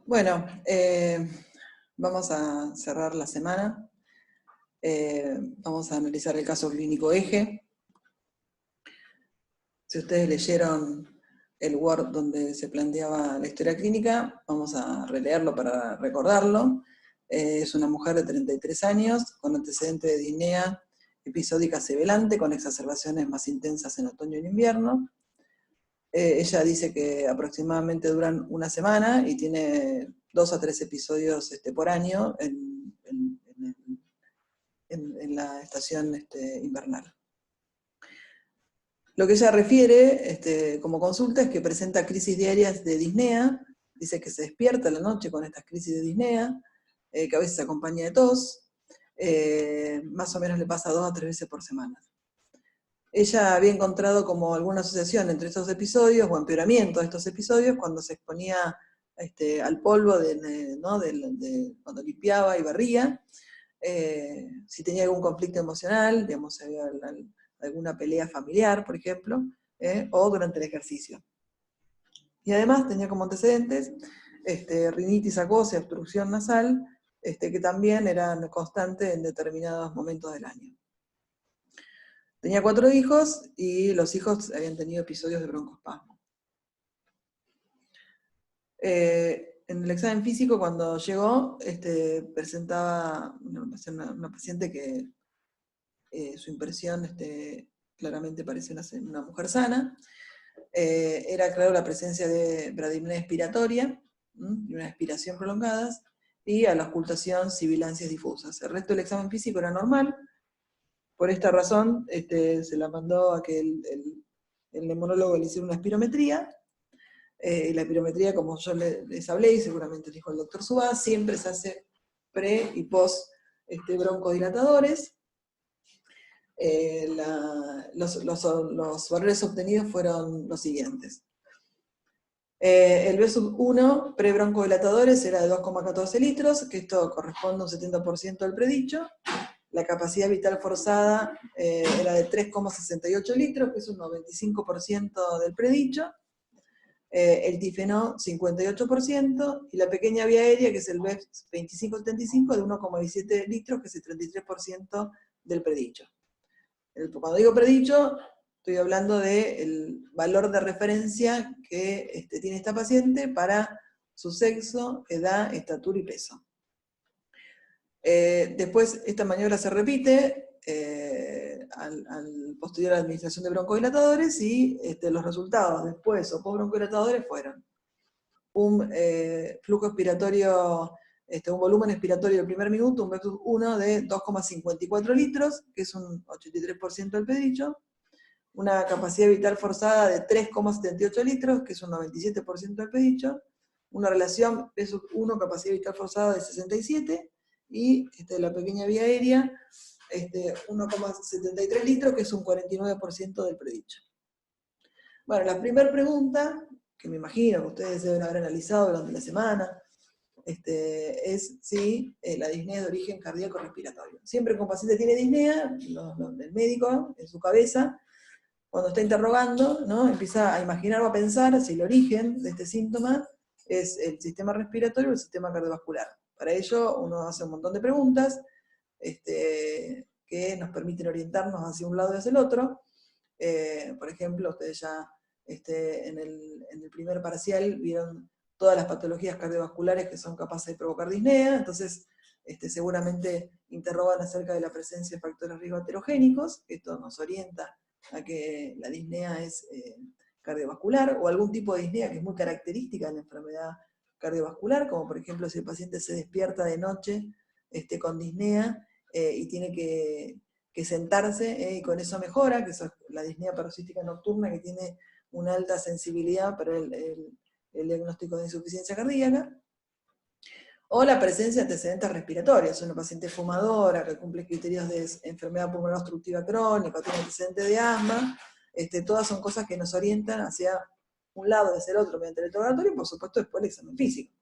Bueno, vamos a cerrar la semana. Vamos a analizar el caso clínico Eje. Si ustedes leyeron el Word donde se planteaba la historia clínica, vamos a releerlo para recordarlo. Es una mujer de 33 años, con antecedente de disnea episódica sibilante, con exacerbaciones más intensas en otoño y en invierno. Ella dice que aproximadamente duran una semana y tiene 2 a 3 episodios por año en la estación invernal. Lo que ella refiere como consulta es que presenta crisis diarias de disnea, dice que se despierta en la noche con estas crisis de disnea, que a veces se acompaña de tos, más o menos le pasa 2 a 3 veces por semana. Ella había encontrado como alguna asociación entre estos episodios, o empeoramiento de estos episodios, cuando se exponía al polvo cuando limpiaba y barría, si tenía algún conflicto emocional, digamos, si había alguna pelea familiar, por ejemplo, o durante el ejercicio. Y además tenía como antecedentes rinitis acuosa y obstrucción nasal, que también eran constantes en determinados momentos del año. Tenía 4 hijos y los hijos habían tenido episodios de broncoespasmo. En el examen físico, cuando llegó, presentaba una paciente que su impresión claramente parece una mujer sana. Era claro la presencia de bradipnea expiratoria, y una expiración prolongada, y a la ocultación sibilancias difusas. El resto del examen físico era normal. Por esta razón, se la mandó a que el neumonólogo le hiciera una espirometría. La espirometría, como yo les hablé, y seguramente dijo el doctor Subá, siempre se hace pre y post broncodilatadores. Los valores obtenidos fueron los siguientes. El B1 pre-broncodilatadores era de 2,14 litros, que esto corresponde a un 70% del predicho. La capacidad vital forzada era de 3,68 litros, que es un 95% del predicho. El tifenó 58%, y la pequeña vía aérea, que es el BEP 2575, de 1,17 litros, que es el 33% del predicho. Cuando digo predicho, estoy hablando del valor de referencia que tiene esta paciente para su sexo, edad, estatura y peso. Después esta maniobra se repite al posterior a la administración de broncodilatadores, y los resultados después o post broncodilatadores fueron un flujo expiratorio, un volumen expiratorio del primer minuto, un B1 de 2,54 litros, que es un 83% del predicho, una capacidad vital forzada de 3,78 litros, que es un 97% del predicho, una relación B1 capacidad vital forzada de 67, y la pequeña vía aérea, 1,73 litros, que es un 49% del predicho. Bueno, la primera pregunta, que me imagino que ustedes deben haber analizado durante la semana, es si la disnea es de origen cardíaco respiratorio. Siempre que un paciente tiene disnea, el médico en su cabeza, cuando está interrogando, ¿no?, empieza a imaginar o a pensar si el origen de este síntoma es el sistema respiratorio o el sistema cardiovascular. Para ello uno hace un montón de preguntas que nos permiten orientarnos hacia un lado y hacia el otro. Por ejemplo, ustedes ya en el primer parcial vieron todas las patologías cardiovasculares que son capaces de provocar disnea, entonces seguramente interrogan acerca de la presencia de factores de riesgo heterogénicos. Esto nos orienta a que la disnea es cardiovascular, o algún tipo de disnea que es muy característica de la enfermedad cardiovascular, como por ejemplo si el paciente se despierta de noche con disnea y tiene que sentarse, y con eso mejora, que es la disnea paroxística nocturna, que tiene una alta sensibilidad para el diagnóstico de insuficiencia cardíaca. O la presencia de antecedentes respiratorios, una paciente fumadora que cumple criterios de enfermedad pulmonar obstructiva crónica, o tiene antecedentes de asma, todas son cosas que nos orientan hacia un lado y hacia el otro mediante el interrogatorio, y por supuesto después el examen físico.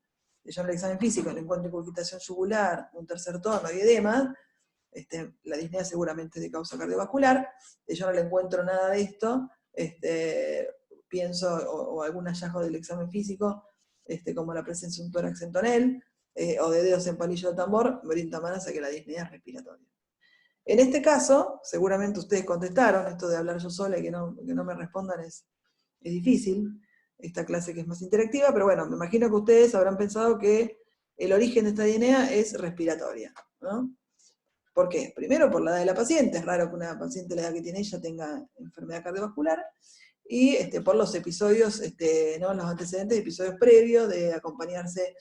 Yo en el examen físico le encuentro incurgitación yugular, un tercer tono y edema, la disnea seguramente es de causa cardiovascular. Yo no le encuentro nada de esto, pienso, o algún hallazgo del examen físico, como la presencia de un tórax en tonel, o de dedos en palillo de tambor, me orienta más a que la disnea es respiratoria. En este caso, seguramente ustedes contestaron, esto de hablar yo sola y que no me respondan es difícil, esta clase que es más interactiva, pero bueno, me imagino que ustedes habrán pensado que el origen de esta disnea es respiratoria, ¿no? ¿Por qué? Primero por la edad de la paciente, es raro que una paciente de la edad que tiene ella tenga enfermedad cardiovascular, y por los episodios, ¿no? Los antecedentes de episodios previos de acompañarse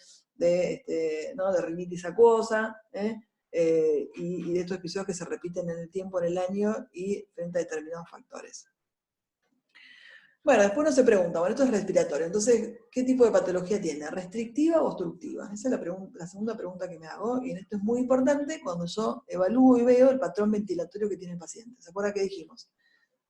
¿no? de rinitis acuosa, y de estos episodios que se repiten en el tiempo, en el año, y frente a determinados factores. Bueno, después uno se pregunta, bueno, esto es respiratorio, entonces, ¿qué tipo de patología tiene? ¿Restrictiva o obstructiva? Esa es la segunda pregunta que me hago, y en esto es muy importante cuando yo evalúo y veo el patrón ventilatorio que tiene el paciente. ¿Se acuerdan que dijimos?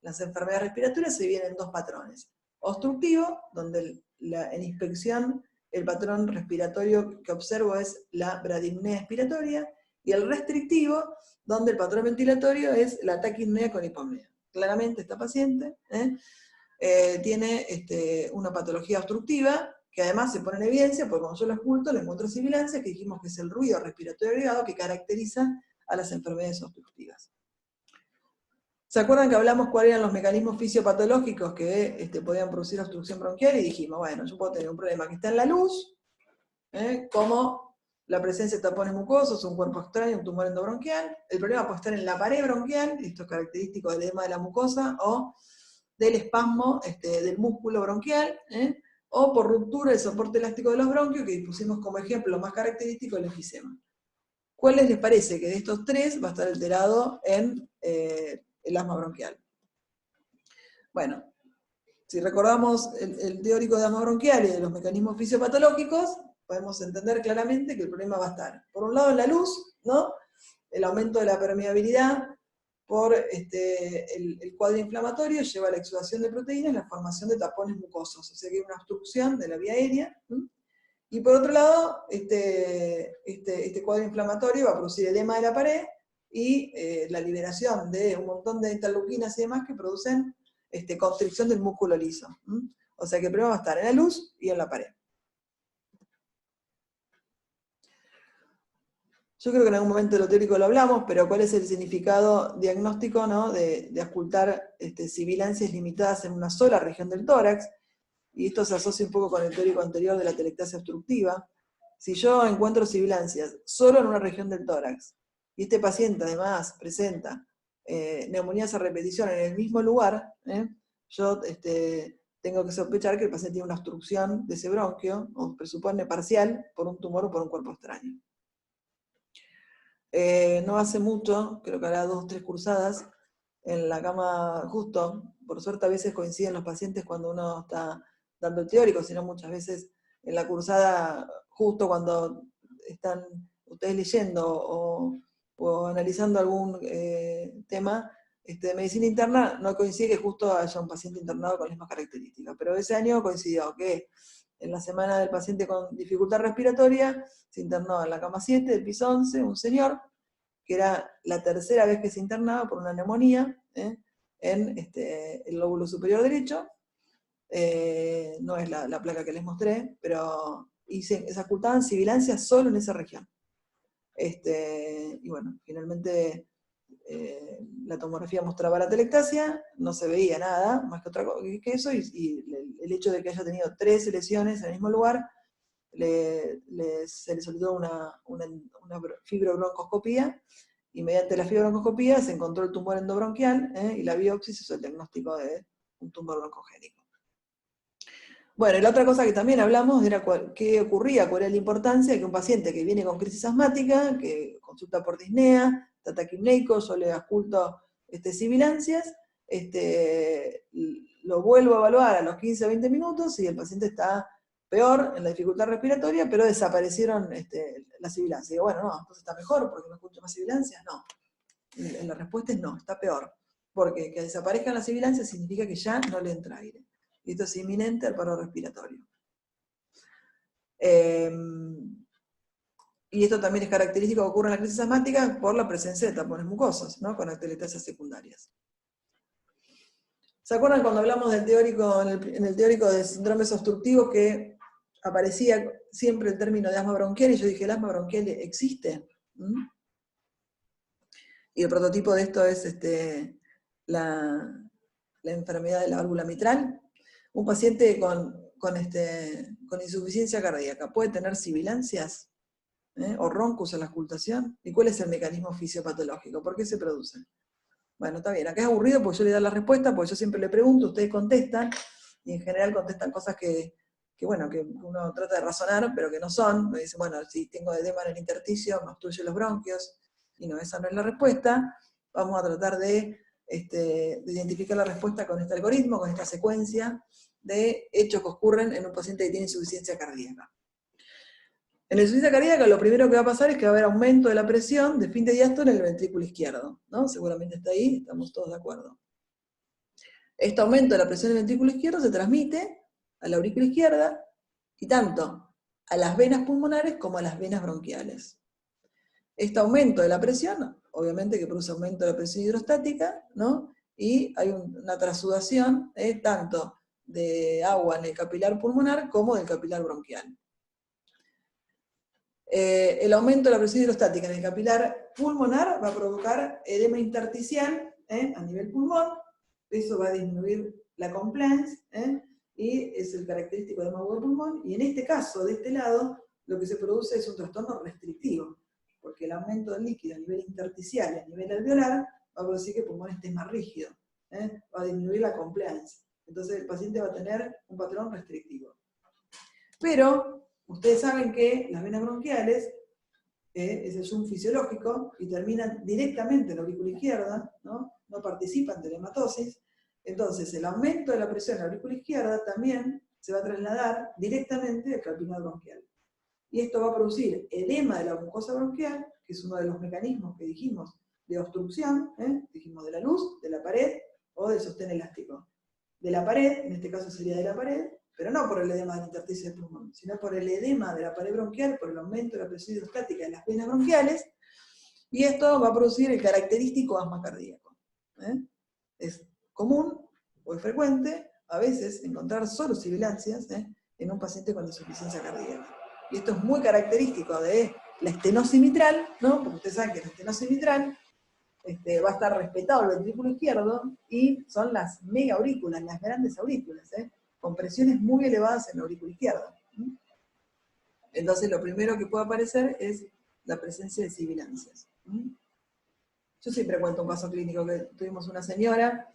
Las enfermedades respiratorias se dividen en dos patrones. Obstructivo, donde en inspección el patrón respiratorio que observo es la bradipnea expiratoria, y el restrictivo, donde el patrón ventilatorio es la taquipnea con hipopnea. Claramente esta paciente tiene una patología obstructiva, que además se pone en evidencia, porque cuando yo lo oculto le encuentro sibilancia, que dijimos que es el ruido respiratorio agregado que caracteriza a las enfermedades obstructivas. ¿Se acuerdan que hablamos cuáles eran los mecanismos fisiopatológicos que podían producir obstrucción bronquial? Y dijimos, bueno, yo puedo tener un problema que está en la luz, como la presencia de tapones mucosos, un cuerpo extraño, un tumor endobronquial. El problema puede estar en la pared bronquial, esto es característico del edema de la mucosa, o del espasmo del músculo bronquial, o por ruptura del soporte elástico de los bronquios, que pusimos como ejemplo más característico el enfisema. ¿Cuáles les parece que de estos tres va a estar alterado en el asma bronquial? Bueno, si recordamos el teórico de asma bronquial y de los mecanismos fisiopatológicos, podemos entender claramente que el problema va a estar, por un lado, en la luz, ¿no? El aumento de la permeabilidad por el cuadro inflamatorio lleva a la exudación de proteínas y la formación de tapones mucosos, o sea que hay una obstrucción de la vía aérea. Y por otro lado, este cuadro inflamatorio va a producir edema de la pared y la liberación de un montón de interleuquinas y demás que producen constricción del músculo liso. O sea que el problema va a estar en la luz y en la pared. Yo creo que en algún momento de lo teórico lo hablamos, pero ¿cuál es el significado diagnóstico, ¿no? de ocultar sibilancias limitadas en una sola región del tórax? Y esto se asocia un poco con el teórico anterior de la telectasia obstructiva. Si yo encuentro sibilancias solo en una región del tórax, y este paciente además presenta neumonías a repetición en el mismo lugar, yo tengo que sospechar que el paciente tiene una obstrucción de ese bronquio, o presupone parcial, por un tumor o por un cuerpo extraño. No hace mucho, creo que hará 2 o 3 cursadas, en la cama, justo, por suerte a veces coinciden los pacientes cuando uno está dando el teórico, sino muchas veces en la cursada, justo cuando están ustedes leyendo o analizando algún tema de medicina interna, no coincide que justo haya un paciente internado con las mismas características. Pero ese año coincidió que en la semana del paciente con dificultad respiratoria se internó en la cama 7 del piso 11 un señor, que era la tercera vez que se internaba por una neumonía en el lóbulo superior derecho. No es la placa que les mostré, pero se ocultaban sibilancias solo en esa región. Y bueno, finalmente la tomografía mostraba la telectasia, no se veía nada más que otra cosa que eso, y el hecho de que haya tenido 3 lesiones en el mismo lugar, se le solicitó una fibrobroncoscopía, y mediante la fibrobroncoscopía se encontró el tumor endobronquial, y la biopsia se hizo el diagnóstico de un tumor broncogénico. Bueno, y la otra cosa que también hablamos era qué ocurría, cuál era la importancia de que un paciente que viene con crisis asmática, que consulta por disnea, está taquipneico, yo le oculto sibilancias, lo vuelvo a evaluar a los 15 o 20 minutos y el paciente está peor en la dificultad respiratoria, pero desaparecieron las sibilancias. Digo, bueno, no, entonces está mejor porque no escucho más sibilancias. No, la respuesta es no, está peor. Porque que desaparezcan las sibilancias significa que ya no le entra aire. Y esto es inminente al paro respiratorio. Y esto también es característico que ocurre en la crisis asmática por la presencia de tapones mucosos, ¿no? Con atelectasias secundarias. ¿Se acuerdan cuando hablamos del teórico, en el teórico de síndromes obstructivos, que aparecía siempre el término de asma bronquial, y yo dije, ¿el asma bronquial existe? ¿Mm? Y el prototipo de esto es la enfermedad de la válvula mitral. Un paciente con insuficiencia cardíaca puede tener sibilancias, o roncus en la auscultación. ¿Y cuál es el mecanismo fisiopatológico? ¿Por qué se produce? Bueno, está bien, acá es aburrido porque yo le doy la respuesta, porque yo siempre le pregunto, ustedes contestan, y en general contestan cosas que uno trata de razonar, pero que no son. Me dice, bueno, si tengo edema en el intersticio, me obstruye los bronquios, y no, esa no es la respuesta. Vamos a tratar de identificar la respuesta con este algoritmo, con esta secuencia de hechos que ocurren en un paciente que tiene insuficiencia cardíaca. En la insuficiencia cardíaca lo primero que va a pasar es que va a haber aumento de la presión de esfínter diástole en el ventrículo izquierdo, ¿no? Seguramente está ahí, estamos todos de acuerdo. Este aumento de la presión del ventrículo izquierdo se transmite a la aurícula izquierda, y tanto a las venas pulmonares como a las venas bronquiales. Este aumento de la presión, obviamente que produce aumento de la presión hidrostática, ¿no? Y hay una trasudación tanto de agua en el capilar pulmonar como del capilar bronquial. El aumento de la presión hidrostática en el capilar pulmonar va a provocar edema intersticial a nivel pulmón. Eso va a disminuir la compliance, y es el característico de edema agudo del pulmón. Y en este caso, de este lado, lo que se produce es un trastorno restrictivo, porque el aumento del líquido a nivel intersticial y a nivel alveolar va a producir que el pulmón esté más rígido, va a disminuir la compliance. Entonces el paciente va a tener un patrón restrictivo. Pero ustedes saben que las venas bronquiales es el zoom fisiológico y terminan directamente en la aurícula izquierda, ¿no? No participan de la hematosis. Entonces el aumento de la presión en la aurícula izquierda también se va a trasladar directamente al capilar bronquial. Y esto va a producir edema de la mucosa bronquial, que es uno de los mecanismos que dijimos de obstrucción, dijimos de la luz, de la pared o del sostén elástico. De la pared, en este caso sería de la pared, pero no por el edema del intersticio del pulmón, sino por el edema de la pared bronquial, por el aumento de la presión hidrostática de las venas bronquiales, y esto va a producir el característico asma cardíaco. Es común o es frecuente a veces encontrar solo sibilancias en un paciente con insuficiencia cardíaca. Y esto es muy característico de la estenosis mitral, ¿no? Porque ustedes saben que la estenosis mitral va a estar respetado el ventrículo izquierdo, y son las mega aurículas, las grandes aurículas, con presiones muy elevadas en la aurícula izquierda. Entonces lo primero que puede aparecer es la presencia de sibilancias. Yo siempre cuento un caso clínico que tuvimos una señora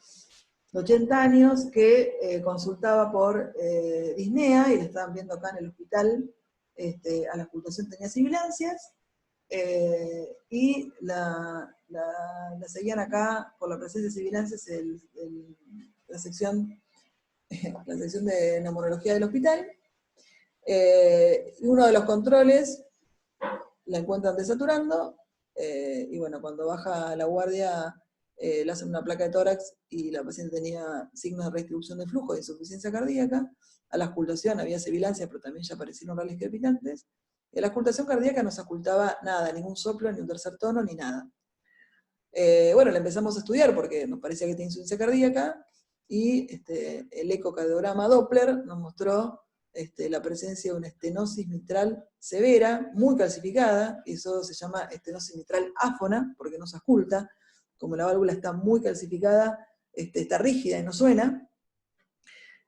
de 80 años que consultaba por disnea, y la estaban viendo acá en el hospital, a la auscultación tenía sibilancias, y la seguían acá por la presencia de sibilancias la sección de neumonología del hospital. Uno de los controles la encuentran desaturando, y bueno, cuando baja la guardia le hacen una placa de tórax y la paciente tenía signos de redistribución de flujo, de insuficiencia cardíaca. A la auscultación había sibilancias, pero también ya aparecieron rales crepitantes. Y a la auscultación cardíaca no se auscultaba nada, ningún soplo, ni un tercer tono, ni nada. Bueno, la empezamos a estudiar porque nos parecía que tenía insuficiencia cardíaca, y el ecocardiograma Doppler nos mostró la presencia de una estenosis mitral severa, muy calcificada, y eso se llama estenosis mitral áfona, porque no se ausculta. Como la válvula está muy calcificada, está rígida y no suena.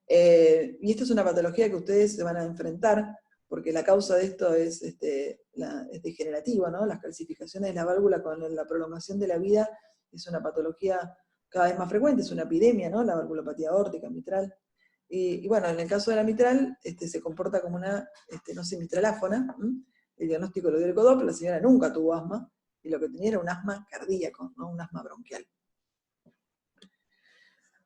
Y esta es una patología que ustedes se van a enfrentar, porque la causa de esto es degenerativa, ¿no? Las calcificaciones de la válvula con la prolongación de la vida es una patología cada vez más frecuente, es una epidemia, ¿no? La valvulopatía aórtica mitral. Y bueno, en el caso de la mitral, se comporta como una estenosis mitral áfona. El diagnóstico lo dio el Doppler, la señora nunca tuvo asma, y lo que tenía era un asma cardíaco, no un asma bronquial.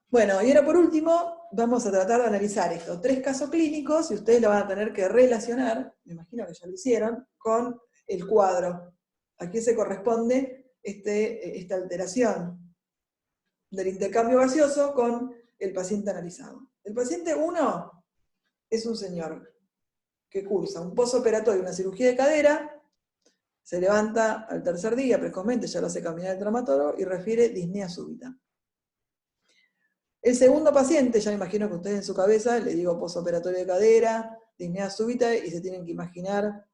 Bueno, y ahora por último, vamos a tratar de analizar estos 3 casos clínicos, y ustedes lo van a tener que relacionar, me imagino que ya lo hicieron, con el cuadro. ¿A qué se corresponde esta alteración del intercambio gaseoso con el paciente analizado? El paciente 1 es un señor que cursa un postoperatorio, una cirugía de cadera, se levanta al tercer día, precozmente ya lo hace caminar el traumatólogo, y refiere disnea súbita. El segundo paciente, ya me imagino que ustedes en su cabeza, le digo postoperatorio de cadera, disnea súbita y se tienen que imaginar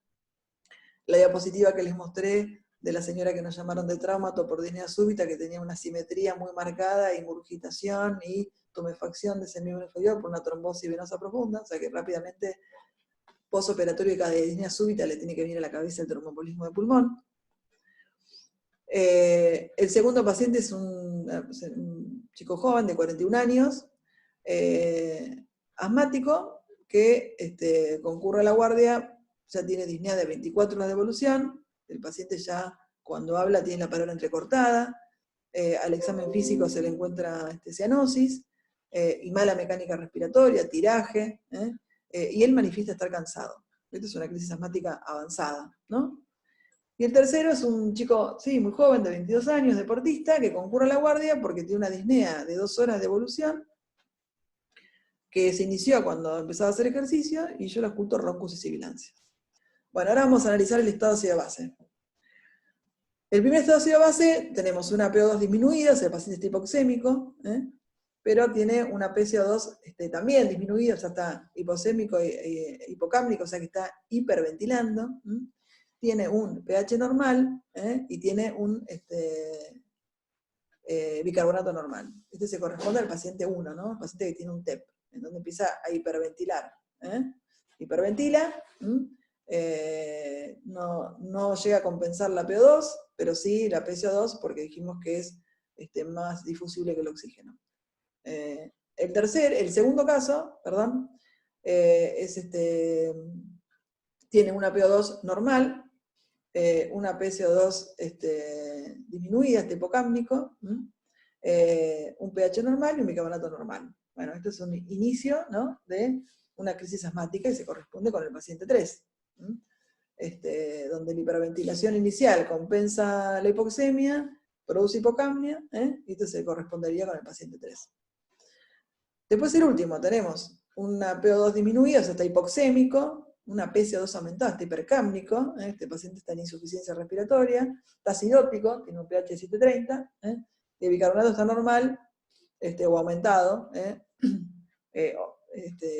la diapositiva que les mostré de la señora que nos llamaron de traumato por disnea súbita, que tenía una simetría muy marcada, ingurgitación y tumefacción de ese miembro inferior por una trombosis venosa profunda, o sea que rápidamente postoperatorio de cada disnea súbita le tiene que venir a la cabeza el tromboembolismo de pulmón. El segundo paciente es un chico joven de 41 años, asmático, que concurre a la guardia, ya tiene disnea de 24 horas de evolución, el paciente ya cuando habla tiene la palabra entrecortada, al examen físico se le encuentra cianosis, y mala mecánica respiratoria, tiraje, y él manifiesta estar cansado. Esta es una crisis asmática avanzada, ¿no? Y el tercero es un chico, sí, muy joven, de 22 años, deportista, que concurre a la guardia porque tiene una disnea de 2 horas de evolución, que se inició cuando empezaba a hacer ejercicio, y yo lo oculto roncos y sibilancias. Bueno, ahora vamos a analizar el estado ácido-base. El primer estado ácido-base, tenemos una PO2 disminuida, o sea, el paciente está hipoxémico, pero tiene una PCO2 también disminuida, o sea, está hipoxémico e hipocámnico, o sea que está hiperventilando. Tiene un pH normal y tiene un bicarbonato normal. Este se corresponde al paciente 1, ¿no? El paciente que tiene un TEP, en donde empieza a hiperventilar. Hiperventila, no llega a compensar la PO2, pero sí la PCO2 porque dijimos que es más difusible que el oxígeno. El segundo caso, perdón, tiene una PO2 normal, una PCO2 disminuida, hipocámnico, un pH normal y un bicarbonato normal. Bueno, esto es un inicio, ¿no?, de una crisis asmática y se corresponde con el paciente 3, donde la hiperventilación inicial compensa la hipoxemia, produce hipocapnia, y esto se correspondería con el paciente 3. Después el último, tenemos una PO2 disminuida, o sea, está hipoxémico, una PCO2 aumentada, está hipercámnico, este paciente está en insuficiencia respiratoria, está acidótico, tiene un pH de 730, y el bicarbonato está normal, o aumentado,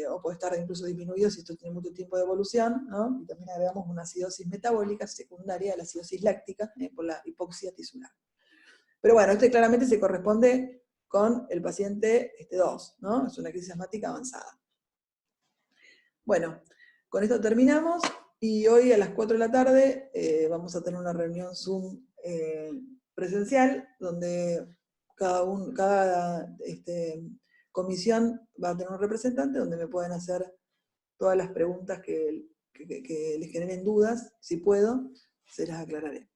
o puede estar incluso disminuido si esto tiene mucho tiempo de evolución, ¿no? Y también agregamos una acidosis metabólica secundaria a la acidosis láctica por la hipoxia tisular. Pero bueno, claramente se corresponde con el paciente 2, ¿no? Es una crisis asmática avanzada. Bueno, con esto terminamos y hoy a las 4 de la tarde vamos a tener una reunión Zoom presencial donde cada comisión va a tener un representante donde me pueden hacer todas las preguntas que les generen dudas, si puedo, se las aclararé.